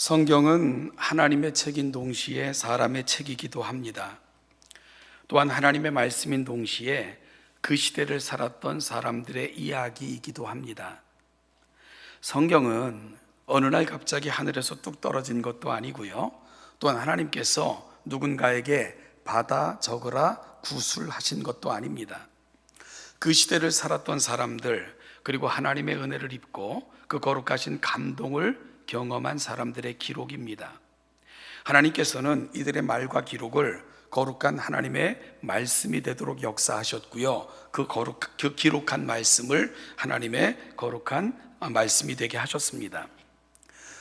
성경은 하나님의 책인 동시에 사람의 책이기도 합니다. 또한 하나님의 말씀인 동시에 그 시대를 살았던 사람들의 이야기이기도 합니다. 성경은 어느 날 갑자기 하늘에서 뚝 떨어진 것도 아니고요. 또한 하나님께서 누군가에게 받아 적으라 구술하신 것도 아닙니다. 그 시대를 살았던 사람들, 그리고 하나님의 은혜를 입고 그 거룩하신 감동을 경험한 사람들의 기록입니다. 하나님께서는 이들의 말과 기록을 거룩한 하나님의 말씀이 되도록 역사하셨고요. 그 기록한 말씀을 하나님의 거룩한 말씀이 되게 하셨습니다.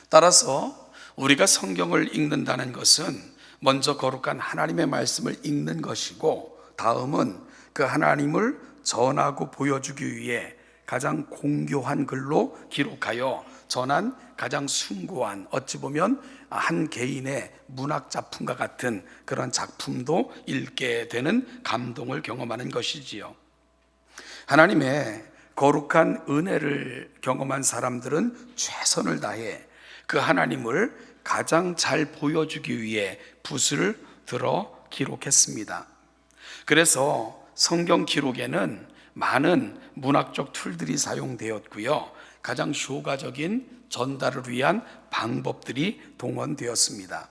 따라서 우리가 성경을 읽는다는 것은 먼저 거룩한 하나님의 말씀을 읽는 것이고, 다음은 그 하나님을 전하고 보여주기 위해 가장 공교한 글로 기록하여 전한 가장 숭고한, 어찌 보면 한 개인의 문학 작품과 같은 그런 작품도 읽게 되는 감동을 경험하는 것이지요. 하나님의 거룩한 은혜를 경험한 사람들은 최선을 다해 그 하나님을 가장 잘 보여주기 위해 붓을 들어 기록했습니다. 그래서 성경 기록에는 많은 문학적 툴들이 사용되었고요. 가장 효과적인 전달을 위한 방법들이 동원되었습니다.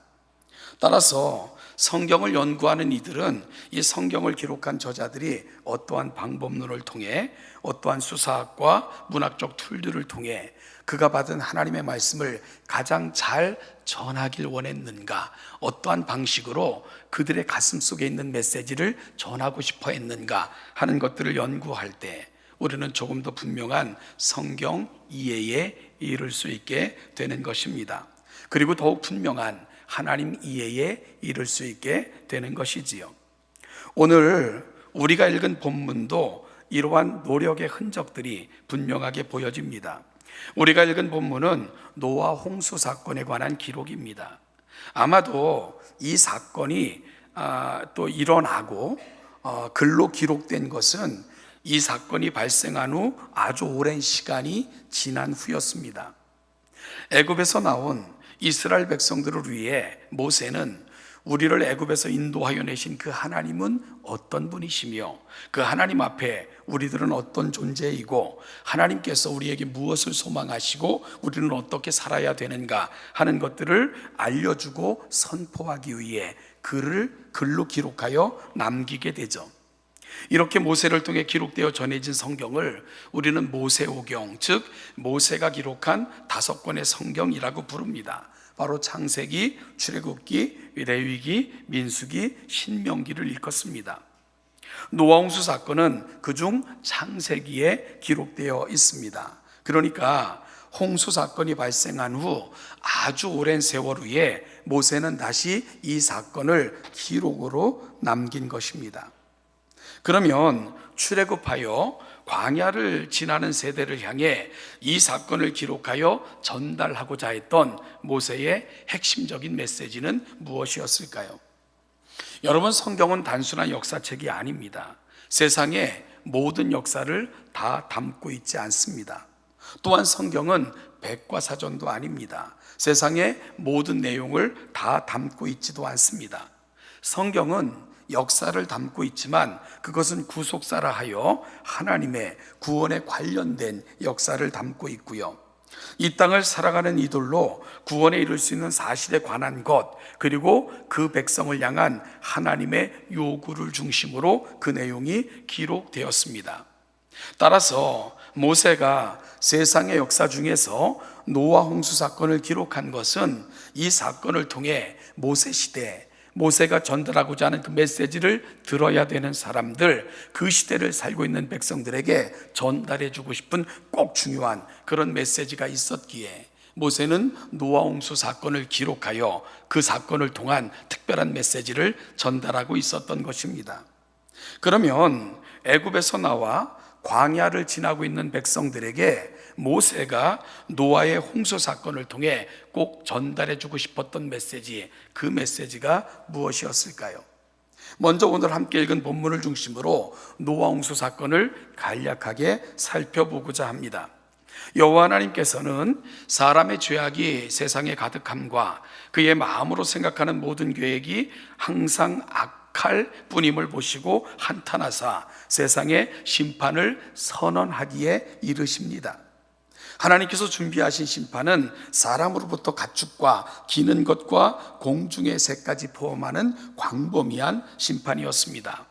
따라서 성경을 연구하는 이들은 이 성경을 기록한 저자들이 어떠한 방법론을 통해, 어떠한 수사학과 문학적 툴들을 통해 그가 받은 하나님의 말씀을 가장 잘 전하길 원했는가, 어떠한 방식으로 그들의 가슴 속에 있는 메시지를 전하고 싶어 했는가 하는 것들을 연구할 때 우리는 조금 더 분명한 성경 이해에 이를 수 있게 되는 것입니다. 그리고 더욱 분명한 하나님 이해에 이를 수 있게 되는 것이지요. 오늘 우리가 읽은 본문도 이러한 노력의 흔적들이 분명하게 보여집니다. 우리가 읽은 본문은 노아 홍수 사건에 관한 기록입니다. 아마도 이 사건이 또 일어나고 글로 기록된 것은 이 사건이 발생한 후 아주 오랜 시간이 지난 후였습니다. 애굽에서 나온 이스라엘 백성들을 위해 모세는 우리를 애굽에서 인도하여 내신 그 하나님은 어떤 분이시며 그 하나님 앞에 우리들은 어떤 존재이고 하나님께서 우리에게 무엇을 소망하시고 우리는 어떻게 살아야 되는가 하는 것들을 알려주고 선포하기 위해 글을 글로 기록하여 남기게 되죠. 이렇게 모세를 통해 기록되어 전해진 성경을 우리는 모세오경, 즉 모세가 기록한 5권의 성경이라고 부릅니다. 바로 창세기, 출애굽기, 레위기, 민수기, 신명기를 일컫습니다. 노아 홍수 사건은 그중 창세기에 기록되어 있습니다. 그러니까 홍수 사건이 발생한 후 아주 오랜 세월 후에 모세는 다시 이 사건을 기록으로 남긴 것입니다. 그러면 출애굽하여 광야를 지나는 세대를 향해 이 사건을 기록하여 전달하고자 했던 모세의 핵심적인 메시지는 무엇이었을까요? 여러분, 성경은 단순한 역사책이 아닙니다. 세상의 모든 역사를 다 담고 있지 않습니다. 또한 성경은 백과사전도 아닙니다. 세상의 모든 내용을 다 담고 있지도 않습니다. 성경은 역사를 담고 있지만 그것은 구속사라 하여 하나님의 구원에 관련된 역사를 담고 있고요. 이 땅을 살아가는 이들로 구원에 이를 수 있는 사실에 관한 것, 그리고 그 백성을 향한 하나님의 요구를 중심으로 그 내용이 기록되었습니다. 따라서 모세가 세상의 역사 중에서 노아 홍수 사건을 기록한 것은 이 사건을 통해 모세 시대, 모세가 전달하고자 하는 그 메시지를 들어야 되는 사람들, 그 시대를 살고 있는 백성들에게 전달해 주고 싶은 꼭 중요한 그런 메시지가 있었기에 모세는 노아 홍수 사건을 기록하여 그 사건을 통한 특별한 메시지를 전달하고 있었던 것입니다. 그러면 애굽에서 나와 광야를 지나고 있는 백성들에게 모세가 노아의 홍수 사건을 통해 꼭 전달해 주고 싶었던 메시지, 그 메시지가 무엇이었을까요? 먼저 오늘 함께 읽은 본문을 중심으로 노아 홍수 사건을 간략하게 살펴보고자 합니다. 여호와 하나님께서는 사람의 죄악이 세상에 가득함과 그의 마음으로 생각하는 모든 계획이 항상 악할 뿐임을 보시고 한탄하사 세상에 심판을 선언하기에 이르십니다. 하나님께서 준비하신 심판은 사람으로부터 가축과 기는 것과 공중의 새까지 포함하는 광범위한 심판이었습니다.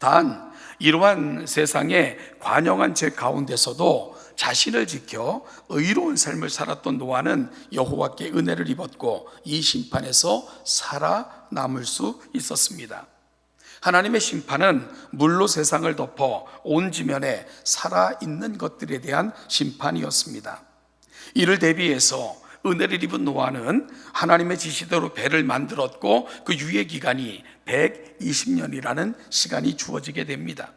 단 이러한 세상의 관영한 죄 가운데서도 자신을 지켜 의로운 삶을 살았던 노아는 여호와께 은혜를 입었고 이 심판에서 살아남을 수 있었습니다. 하나님의 심판은 물로 세상을 덮어 온 지면에 살아있는 것들에 대한 심판이었습니다. 이를 대비해서 은혜를 입은 노아는 하나님의 지시대로 배를 만들었고 그 유예 기간이 120년이라는 시간이 주어지게 됩니다.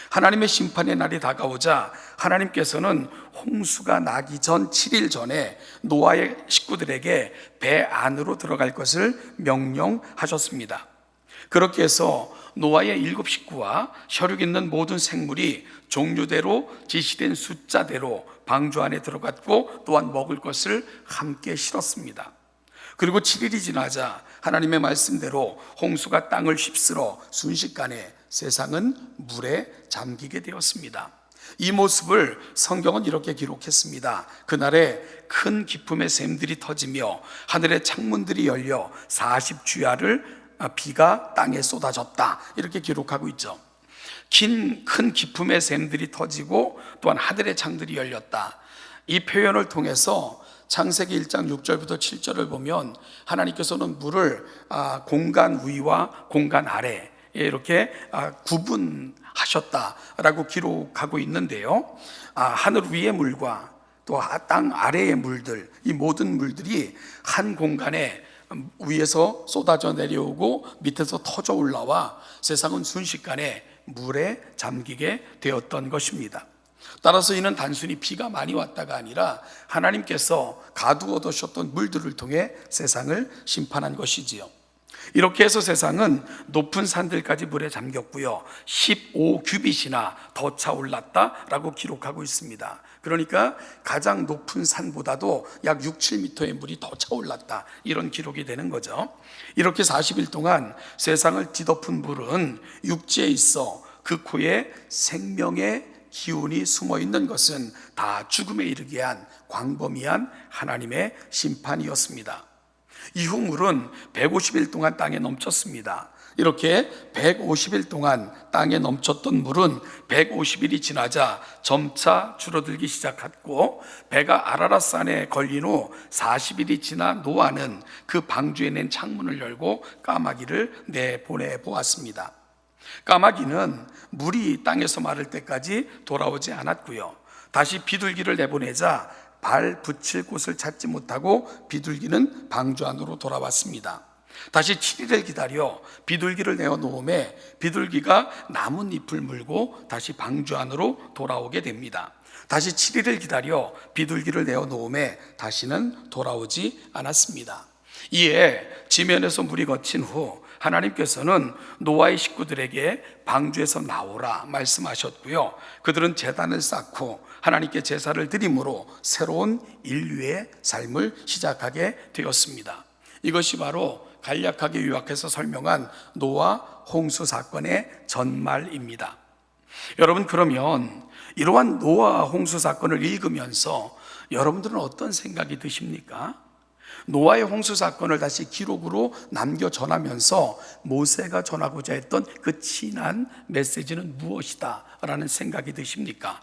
하나님의 심판의 날이 다가오자 하나님께서는 홍수가 나기 전 7일 전에 노아의 식구들에게 배 안으로 들어갈 것을 명령하셨습니다. 그렇게 해서 노아의 7 식구와 혈육 있는 모든 생물이 종류대로 지시된 숫자대로 방주 안에 들어갔고 또한 먹을 것을 함께 실었습니다. 그리고 7일이 지나자 하나님의 말씀대로 홍수가 땅을 휩쓸어 순식간에 세상은 물에 잠기게 되었습니다. 이 모습을 성경은 이렇게 기록했습니다. 그날에 큰 기품의 샘들이 터지며 하늘의 창문들이 열려 40주야를 비가 땅에 쏟아졌다, 이렇게 기록하고 있죠. 큰 기품의 샘들이 터지고 또한 하늘의 창들이 열렸다. 이 표현을 통해서 창세기 1장 6절부터 7절을 보면 하나님께서는 물을 공간 위와 공간 아래 이렇게 구분하셨다라고 기록하고 있는데요. 하늘 위의 물과 또 땅 아래의 물들, 이 모든 물들이 한 공간에 위에서 쏟아져 내려오고 밑에서 터져 올라와 세상은 순식간에 물에 잠기게 되었던 것입니다. 따라서 이는 단순히 비가 많이 왔다가 아니라 하나님께서 가두어 두셨던 물들을 통해 세상을 심판한 것이지요. 이렇게 해서 세상은 높은 산들까지 물에 잠겼고요, 15규빗이나 더 차올랐다라고 기록하고 있습니다. 그러니까 가장 높은 산보다도 약 6, 7m의 물이 더 차올랐다, 이런 기록이 되는 거죠. 이렇게 40일 동안 세상을 뒤덮은 물은 육지에 있어 그 코에 생명의 기운이 숨어 있는 것은 다 죽음에 이르게 한 광범위한 하나님의 심판이었습니다. 이후 물은 150일 동안 땅에 넘쳤습니다. 이렇게 150일 동안 땅에 넘쳤던 물은 150일이 지나자 점차 줄어들기 시작했고, 배가 아라랏산에 걸린 후 40일이 지나 노아는 그 방주에 낸 창문을 열고 까마귀를 내보내 보았습니다. 까마귀는 물이 땅에서 마를 때까지 돌아오지 않았고요, 다시 비둘기를 내보내자 발 붙일 곳을 찾지 못하고 비둘기는 방주 안으로 돌아왔습니다. 다시 7일을 기다려 비둘기를 내어놓음에 비둘기가 나뭇잎을 물고 다시 방주 안으로 돌아오게 됩니다. 다시 7일을 기다려 비둘기를 내어놓음에 다시는 돌아오지 않았습니다. 이에 지면에서 물이 거친 후 하나님께서는 노아의 식구들에게 방주에서 나오라 말씀하셨고요, 그들은 제단을 쌓고 하나님께 제사를 드림으로 새로운 인류의 삶을 시작하게 되었습니다. 이것이 바로 간략하게 요약해서 설명한 노아 홍수 사건의 전말입니다. 여러분, 그러면 이러한 노아 홍수 사건을 읽으면서 여러분들은 어떤 생각이 드십니까? 노아의 홍수 사건을 다시 기록으로 남겨 전하면서 모세가 전하고자 했던 그 진한 메시지는 무엇이다 라는 생각이 드십니까?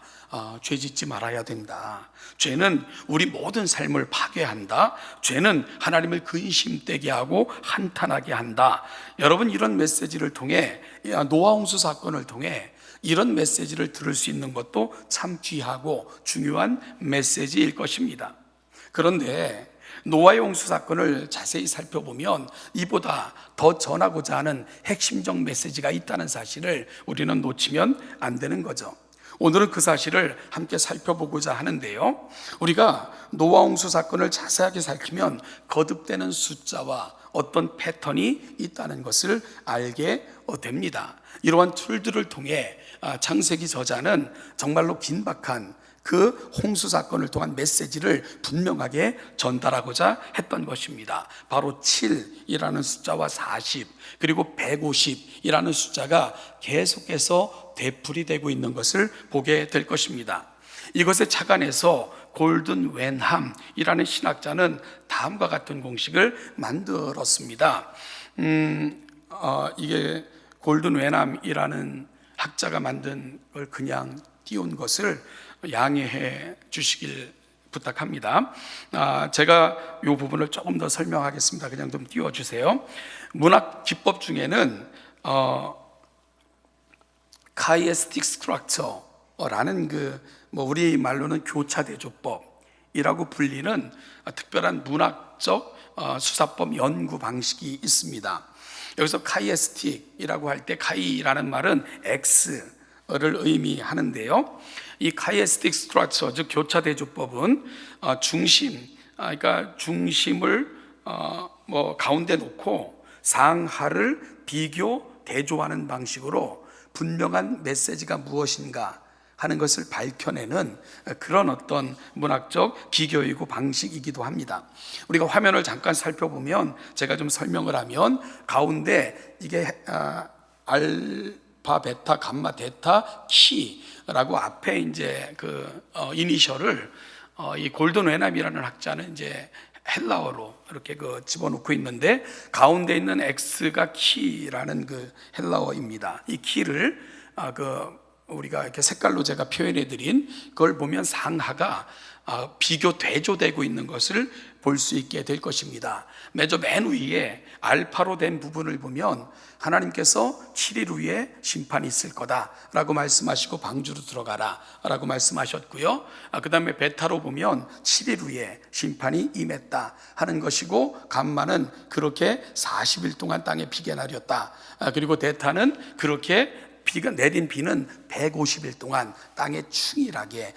죄 짓지 말아야 된다. 죄는 우리 모든 삶을 파괴한다. 죄는 하나님을 근심되게 하고 한탄하게 한다. 여러분, 이런 메시지를 통해, 노아 홍수 사건을 통해 이런 메시지를 들을 수 있는 것도 참 귀하고 중요한 메시지일 것입니다. 그런데 노아의 홍수 사건을 자세히 살펴보면 이보다 더 전하고자 하는 핵심적 메시지가 있다는 사실을 우리는 놓치면 안 되는 거죠. 오늘은 그 사실을 함께 살펴보고자 하는데요, 우리가 노아 홍수 사건을 자세하게 살피면 거듭되는 숫자와 어떤 패턴이 있다는 것을 알게 됩니다. 이러한 툴들을 통해 창세기 저자는 정말로 긴박한 그 홍수 사건을 통한 메시지를 분명하게 전달하고자 했던 것입니다. 바로 7이라는 숫자와 40 그리고 150이라는 숫자가 계속해서 되풀이되고 있는 것을 보게 될 것입니다. 이것에 착안해서 골든 웬함이라는 신학자는 다음과 같은 공식을 만들었습니다. 이게 골든 웬함이라는 학자가 만든 걸 그냥 띄운 것을 양해해 주시길 부탁합니다. 제가 이 부분을 조금 더 설명하겠습니다. 그냥 좀 띄워주세요. 문학 기법 중에는 카이에스틱 스트럭처라는 우리 말로는 교차대조법이라고 불리는 특별한 문학적 수사법 연구 방식이 있습니다. 여기서 카이에스틱이라고 할 때 카이라는 말은 X를 의미하는데요. 이 카이에스틱 스트럭처, 즉 교차대조법은 그러니까 중심을 가운데 놓고 상하를 비교 대조하는 방식으로 분명한 메시지가 무엇인가 하는 것을 밝혀내는 그런 어떤 문학적 기교이고 방식이기도 합니다. 우리가 화면을 잠깐 살펴보면 제가 좀 설명을 하면 가운데 이게 알파, 베타, 감마, 데타, 키라고 앞에 이제 이니셜을 이 골든 웬함이라는 학자는 이제 헬라어로 이렇게 집어넣고 있는데 가운데 있는 X가 키라는 헬라어입니다. 이 키를 우리가 이렇게 색깔로 제가 표현해 드린 그걸 보면 상하가 비교 대조되고 있는 것을 볼 수 있게 될 것입니다. 맨 위에 알파로 된 부분을 보면 하나님께서 7일 후에 심판이 있을 거다라고 말씀하시고 방주로 들어가라 라고 말씀하셨고요. 그 다음에 베타로 보면 7일 후에 심판이 임했다 하는 것이고, 감마는 그렇게 40일 동안 땅에 비가 내렸다. 그리고 데타는 그렇게 내린 비는 150일 동안 땅에 충일하게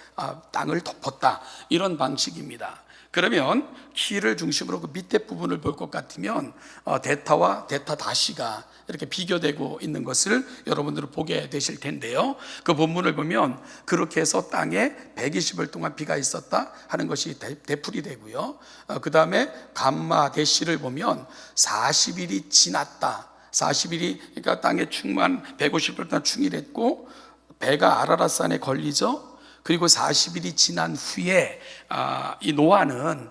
땅을 덮었다, 이런 방식입니다. 그러면 키를 중심으로 그 밑에 부분을 볼 것 같으면 데타와 데타 다시가 이렇게 비교되고 있는 것을 여러분들은 보게 되실 텐데요. 그 본문을 보면 그렇게 해서 땅에 120일 동안 비가 있었다 하는 것이 되풀이 되고요. 그 다음에 감마 대시를 보면 40일이 지났다, 40일이 그러니까 땅에 150일 동안 충일했고 배가 아라랏산에 걸리죠. 그리고 40일이 지난 후에 이 노아는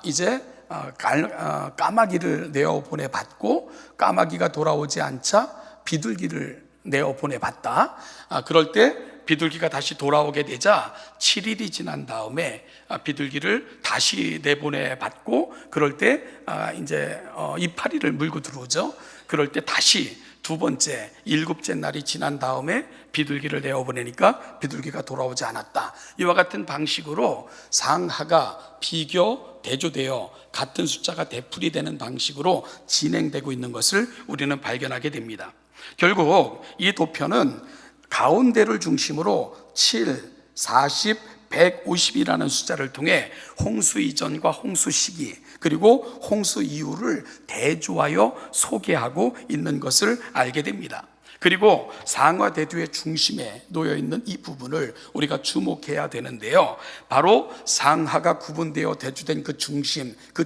이제 까마귀를 내어 보내받고 까마귀가 돌아오지 않자 비둘기를 내어 보내받다. 그럴 때 비둘기가 다시 돌아오게 되자 7일이 지난 다음에 비둘기를 다시 내보내받고, 그럴 때 이제 이파리를 물고 들어오죠. 그럴 때 다시 두 번째 7째 날이 지난 다음에 비둘기를 내어보내니까 비둘기가 돌아오지 않았다. 이와 같은 방식으로 상하가 비교 대조되어 같은 숫자가 되풀이 되는 방식으로 진행되고 있는 것을 우리는 발견하게 됩니다. 결국 이 도표는 가운데를 중심으로 7, 40, 150이라는 숫자를 통해 홍수 이전과 홍수 시기 그리고 홍수 이후를 대조하여 소개하고 있는 것을 알게 됩니다. 그리고 상하대두의 중심에 놓여 있는 이 부분을 우리가 주목해야 되는데요, 바로 상하가 구분되어 대조된 그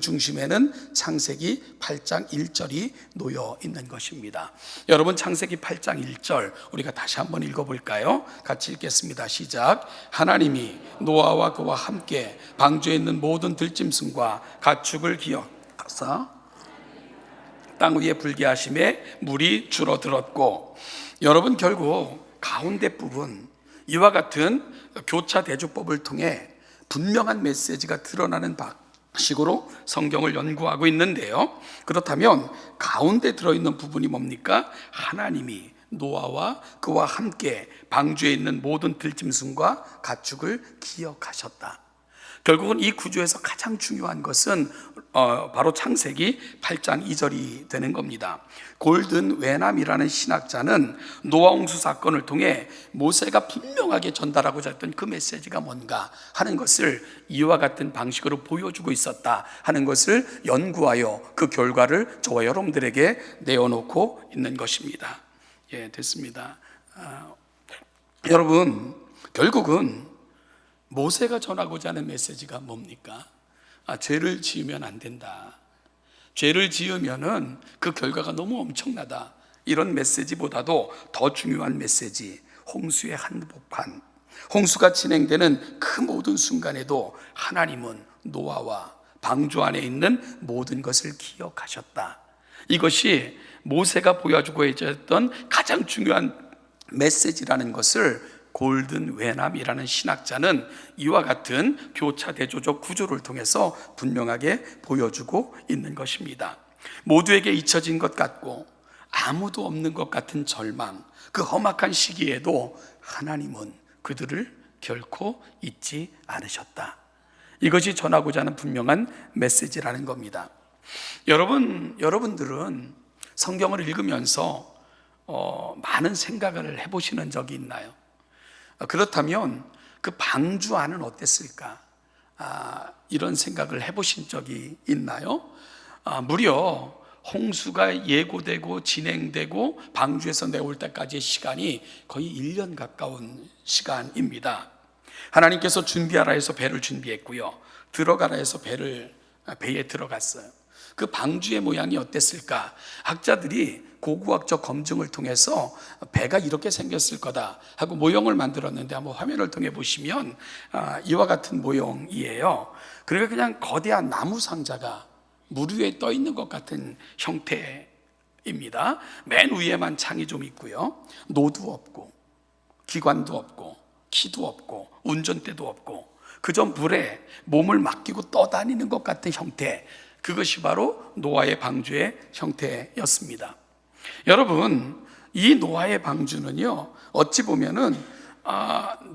중심에는 창세기 8장 1절이 놓여 있는 것입니다. 여러분, 창세기 8장 1절 우리가 다시 한번 읽어볼까요? 같이 읽겠습니다. 시작. 하나님이 노아와 그와 함께 방주에 있는 모든 들짐승과 가축을 기억하사 땅 위에 불게 하심에 물이 줄어들었고. 여러분, 결국 가운데 부분, 이와 같은 교차 대조법을 통해 분명한 메시지가 드러나는 방식으로 성경을 연구하고 있는데요, 그렇다면 가운데 들어있는 부분이 뭡니까? 하나님이 노아와 그와 함께 방주에 있는 모든 들짐승과 가축을 기억하셨다. 결국은 이 구조에서 가장 중요한 것은 바로 창세기 8장 2절이 되는 겁니다. 골든 웬함이라는 신학자는 노아 홍수 사건을 통해 모세가 분명하게 전달하고자 했던 그 메시지가 뭔가 하는 것을 이와 같은 방식으로 보여주고 있었다 하는 것을 연구하여 그 결과를 저와 여러분들에게 내어놓고 있는 것입니다. 됐습니다. 여러분, 결국은 모세가 전하고자 하는 메시지가 뭡니까? 죄를 지으면 안 된다. 죄를 지으면은 그 결과가 너무 엄청나다. 이런 메시지보다도 더 중요한 메시지, 홍수의 한복판. 홍수가 진행되는 그 모든 순간에도 하나님은 노아와 방주 안에 있는 모든 것을 기억하셨다. 이것이 모세가 보여주고 있었던 가장 중요한 메시지라는 것을 골든 웨남이라는 신학자는 이와 같은 교차 대조적 구조를 통해서 분명하게 보여주고 있는 것입니다. 모두에게 잊혀진 것 같고 아무도 없는 것 같은 절망, 그 험악한 시기에도 하나님은 그들을 결코 잊지 않으셨다. 이것이 전하고자 하는 분명한 메시지라는 겁니다. 여러분들은 성경을 읽으면서 많은 생각을 해보시는 적이 있나요? 그렇다면 그 방주안은 어땠을까? 이런 생각을 해보신 적이 있나요? 무려 홍수가 예고되고 진행되고 방주에서 내올 때까지의 시간이 거의 1년 가까운 시간입니다. 하나님께서 준비하라 해서 배를 준비했고요, 들어가라 해서 배에 들어갔어요. 그 방주의 모양이 어땠을까? 학자들이 고고학적 검증을 통해서 배가 이렇게 생겼을 거다 하고 모형을 만들었는데, 한번 화면을 통해 보시면 이와 같은 모형이에요. 그러니까 그냥 거대한 나무 상자가 물 위에 떠 있는 것 같은 형태입니다. 맨 위에만 창이 좀 있고요, 노도 없고 기관도 없고 키도 없고 운전대도 없고 그저 물에 몸을 맡기고 떠다니는 것 같은 형태, 그것이 바로 노아의 방주의 형태였습니다. 여러분, 이 노아의 방주는요, 어찌 보면은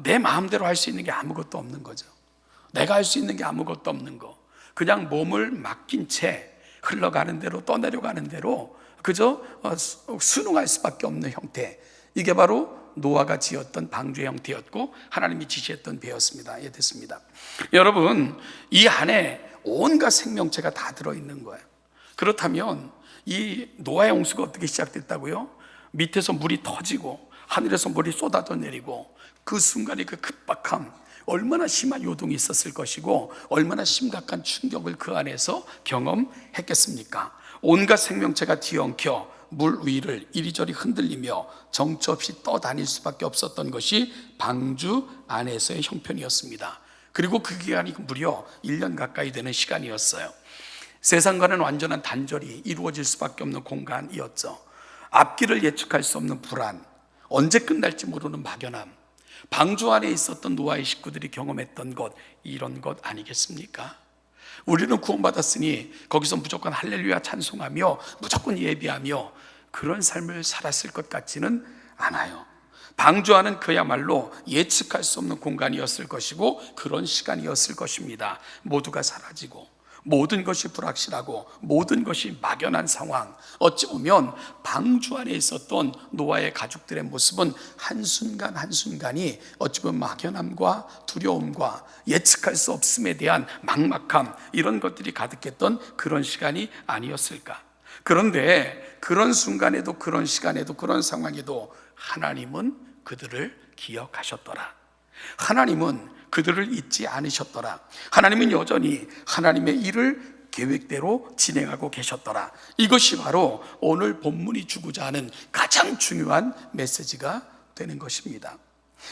내 마음대로 할 수 있는 게 아무것도 없는 거죠. 내가 할 수 있는 게 아무것도 없는 거, 그냥 몸을 맡긴 채 흘러가는 대로 떠내려가는 대로 그저 순응할 수밖에 없는 형태, 이게 바로 노아가 지었던 방주의 형태였고 하나님이 지시했던 배였습니다. 예, 됐습니다. 여러분, 이 안에 온갖 생명체가 다 들어있는 거예요. 그렇다면 이 노아의 홍수가 어떻게 시작됐다고요? 밑에서 물이 터지고 하늘에서 물이 쏟아져 내리고 그 순간에 그 급박함, 얼마나 심한 요동이 있었을 것이고 얼마나 심각한 충격을 그 안에서 경험했겠습니까? 온갖 생명체가 뒤엉켜 물 위를 이리저리 흔들리며 정처 없이 떠다닐 수밖에 없었던 것이 방주 안에서의 형편이었습니다. 그리고 그 기간이 무려 1년 가까이 되는 시간이었어요. 세상과는 완전한 단절이 이루어질 수밖에 없는 공간이었죠. 앞길을 예측할 수 없는 불안, 언제 끝날지 모르는 막연함, 방주 안에 있었던 노아의 식구들이 경험했던 것, 이런 것 아니겠습니까? 우리는 구원받았으니 거기서 무조건 할렐루야 찬송하며 무조건 예배하며 그런 삶을 살았을 것 같지는 않아요. 방주 안은 그야말로 예측할 수 없는 공간이었을 것이고 그런 시간이었을 것입니다. 모두가 사라지고 모든 것이 불확실하고 모든 것이 막연한 상황, 어찌 보면 방주 안에 있었던 노아의 가족들의 모습은 한순간 한순간이 어찌 보면 막연함과 두려움과 예측할 수 없음에 대한 막막함, 이런 것들이 가득했던 그런 시간이 아니었을까. 그런데 그런 순간에도 그런 시간에도 그런 상황에도 하나님은 그들을 기억하셨더라. 하나님은 그들을 잊지 않으셨더라. 하나님은 여전히 하나님의 일을 계획대로 진행하고 계셨더라. 이것이 바로 오늘 본문이 주고자 하는 가장 중요한 메시지가 되는 것입니다.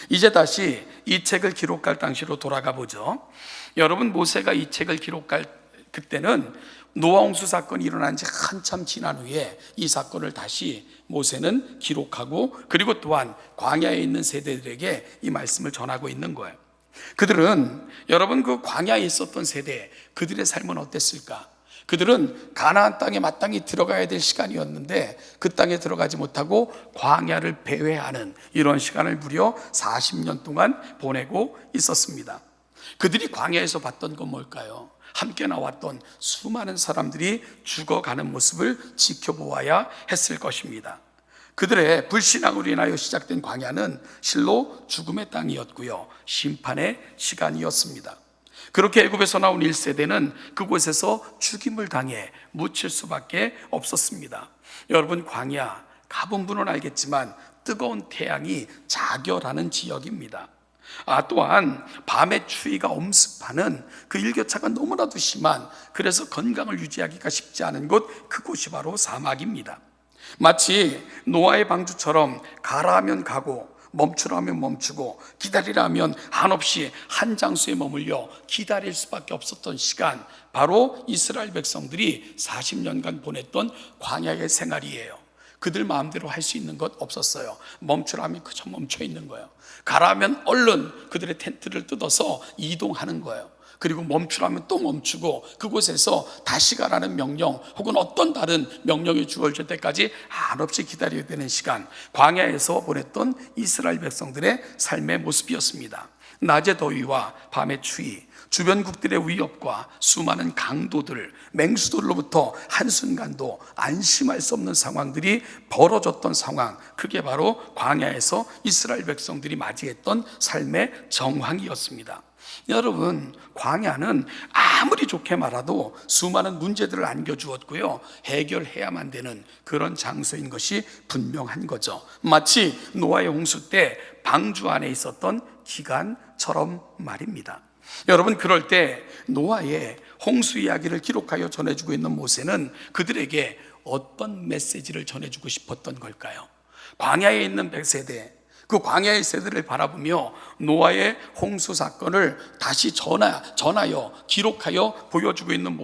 이제 다시 이 책을 기록할 당시로 돌아가 보죠. 여러분, 모세가 이 책을 기록할 그때는 노아 홍수 사건이 일어난 지 한참 지난 후에 이 사건을 다시 모세는 기록하고 그리고 또한 광야에 있는 세대들에게 이 말씀을 전하고 있는 거예요. 그들은, 여러분, 그 광야에 있었던 세대, 그들의 삶은 어땠을까? 그들은 가나안 땅에 마땅히 들어가야 될 시간이었는데 그 땅에 들어가지 못하고 광야를 배회하는 이런 시간을 무려 40년 동안 보내고 있었습니다. 그들이 광야에서 봤던 건 뭘까요? 함께 나왔던 수많은 사람들이 죽어가는 모습을 지켜보아야 했을 것입니다. 그들의 불신앙으로 인하여 시작된 광야는 실로 죽음의 땅이었고요, 심판의 시간이었습니다. 그렇게 애굽에서 나온 1세대는 그곳에서 죽임을 당해 묻힐 수밖에 없었습니다. 여러분, 광야 가본 분은 알겠지만 뜨거운 태양이 자결하는 지역입니다. 또한 밤의 추위가 엄습하는 그 일교차가 너무나도 심한, 그래서 건강을 유지하기가 쉽지 않은 곳, 그곳이 바로 사막입니다. 마치 노아의 방주처럼 가라 하면 가고 멈추라 하면 멈추고 기다리라 하면 한없이 한 장소에 머물려 기다릴 수밖에 없었던 시간, 바로 이스라엘 백성들이 40년간 보냈던 광야의 생활이에요. 그들 마음대로 할 수 있는 것 없었어요. 멈추라 하면 그저 멈춰 있는 거예요. 가라 하면 얼른 그들의 텐트를 뜯어서 이동하는 거예요. 그리고 멈추라 하면 또 멈추고, 그곳에서 다시 가라는 명령 혹은 어떤 다른 명령이 주어질 때까지 한없이 기다려야 되는 시간, 광야에서 보냈던 이스라엘 백성들의 삶의 모습이었습니다. 낮의 더위와 밤의 추위, 주변국들의 위협과 수많은 강도들, 맹수들로부터 한순간도 안심할 수 없는 상황들이 벌어졌던 상황, 그게 바로 광야에서 이스라엘 백성들이 맞이했던 삶의 정황이었습니다. 여러분, 광야는 아무리 좋게 말아도 수많은 문제들을 안겨주었고요, 해결해야만 되는 그런 장소인 것이 분명한 거죠. 마치 노아의 홍수 때 방주 안에 있었던 기간처럼 말입니다. 여러분, 그럴 때 노아의 홍수 이야기를 기록하여 전해주고 있는 모세는 그들에게 어떤 메시지를 전해주고 싶었던 걸까요? 광야에 있는 백세대, 그 광야의 세대를 바라보며 노아의 홍수 사건을 다시 전하여 기록하여 보여주고 있는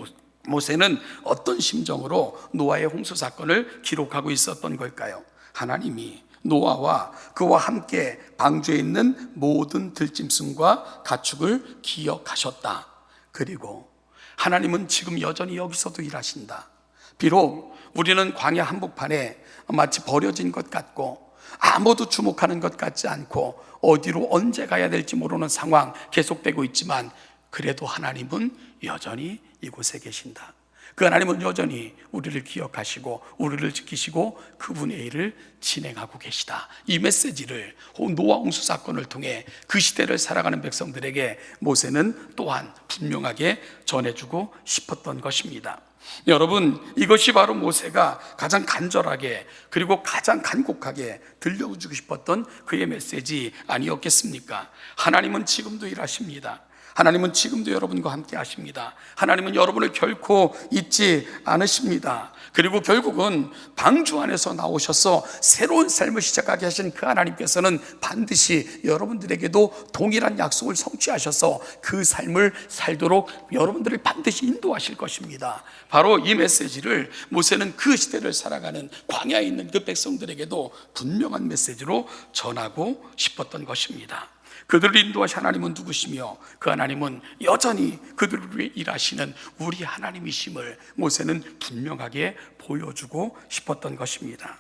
모세는 어떤 심정으로 노아의 홍수 사건을 기록하고 있었던 걸까요? 하나님이 노아와 그와 함께 방주에 있는 모든 들짐승과 가축을 기억하셨다. 그리고 하나님은 지금 여전히 여기서도 일하신다. 비록 우리는 광야 한복판에 마치 버려진 것 같고 아무도 주목하는 것 같지 않고 어디로 언제 가야 될지 모르는 상황 계속되고 있지만, 그래도 하나님은 여전히 이곳에 계신다. 그 하나님은 여전히 우리를 기억하시고 우리를 지키시고 그분의 일을 진행하고 계시다. 이 메시지를 노아 홍수 사건을 통해 그 시대를 살아가는 백성들에게 모세는 또한 분명하게 전해주고 싶었던 것입니다. 여러분, 이것이 바로 모세가 가장 간절하게 그리고 가장 간곡하게 들려주고 싶었던 그의 메시지 아니었겠습니까? 하나님은 지금도 일하십니다. 하나님은 지금도 여러분과 함께 하십니다. 하나님은 여러분을 결코 잊지 않으십니다. 그리고 결국은 방주 안에서 나오셔서 새로운 삶을 시작하게 하신 그 하나님께서는 반드시 여러분들에게도 동일한 약속을 성취하셔서 그 삶을 살도록 여러분들을 반드시 인도하실 것입니다. 바로 이 메시지를 모세는 그 시대를 살아가는 광야에 있는 그 백성들에게도 분명한 메시지로 전하고 싶었던 것입니다. 그들을 인도하신 하나님은 누구시며 그 하나님은 여전히 그들을 위해 일하시는 우리 하나님이심을 모세는 분명하게 보여주고 싶었던 것입니다.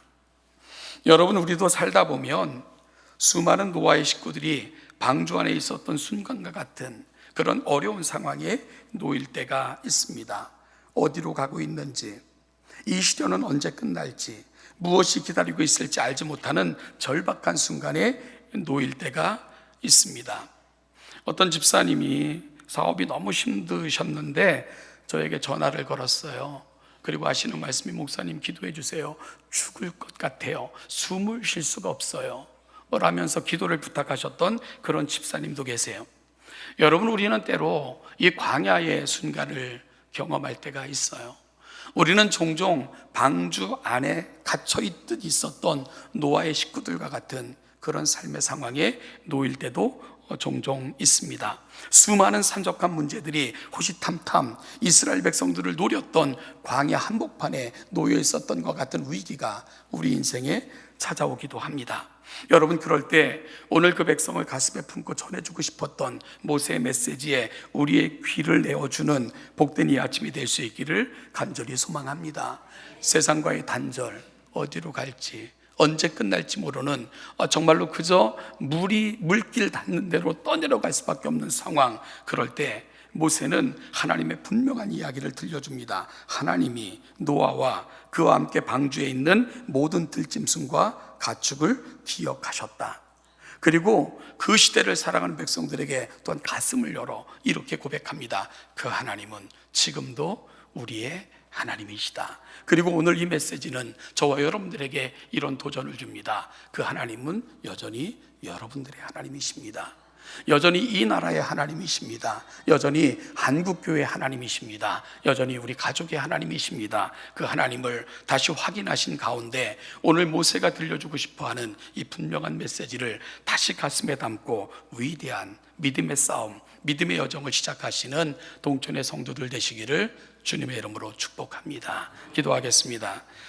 여러분, 우리도 살다 보면 수많은 노아의 식구들이 방주 안에 있었던 순간과 같은 그런 어려운 상황에 놓일 때가 있습니다. 어디로 가고 있는지, 이 시련은 언제 끝날지, 무엇이 기다리고 있을지 알지 못하는 절박한 순간에 놓일 때가 있습니다. 어떤 집사님이 사업이 너무 힘드셨는데 저에게 전화를 걸었어요. 그리고 하시는 말씀이, 목사님 기도해 주세요. 죽을 것 같아요. 숨을 쉴 수가 없어요. 라면서 기도를 부탁하셨던 그런 집사님도 계세요. 여러분, 우리는 때로 이 광야의 순간을 경험할 때가 있어요. 우리는 종종 방주 안에 갇혀있듯 있었던 노아의 식구들과 같은 그런 삶의 상황에 놓일 때도 종종 있습니다. 수많은 산적한 문제들이 호시탐탐 이스라엘 백성들을 노렸던 광야 한복판에 놓여 있었던 것 같은 위기가 우리 인생에 찾아오기도 합니다. 여러분, 그럴 때 오늘 그 백성을 가슴에 품고 전해주고 싶었던 모세의 메시지에 우리의 귀를 내어주는 복된 이 아침이 될 수 있기를 간절히 소망합니다. 세상과의 단절, 어디로 갈지, 언제 끝날지 모르는, 정말로 그저 물길 닿는 대로 떠내려갈 수밖에 없는 상황, 그럴 때 모세는 하나님의 분명한 이야기를 들려줍니다. 하나님이 노아와 그와 함께 방주에 있는 모든 들짐승과 가축을 기억하셨다. 그리고 그 시대를 살아가는 백성들에게 또한 가슴을 열어 이렇게 고백합니다. 그 하나님은 지금도 우리의 하나님이시다. 그리고 오늘 이 메시지는 저와 여러분들에게 이런 도전을 줍니다. 그 하나님은 여전히 여러분들의 하나님이십니다. 여전히 이 나라의 하나님이십니다. 여전히 한국교회 하나님이십니다. 여전히 우리 가족의 하나님이십니다. 그 하나님을 다시 확인하신 가운데 오늘 모세가 들려주고 싶어하는 이 분명한 메시지를 다시 가슴에 담고 위대한 믿음의 싸움, 믿음의 여정을 시작하시는 동천의 성도들 되시기를 주님의 이름으로 축복합니다. 기도하겠습니다.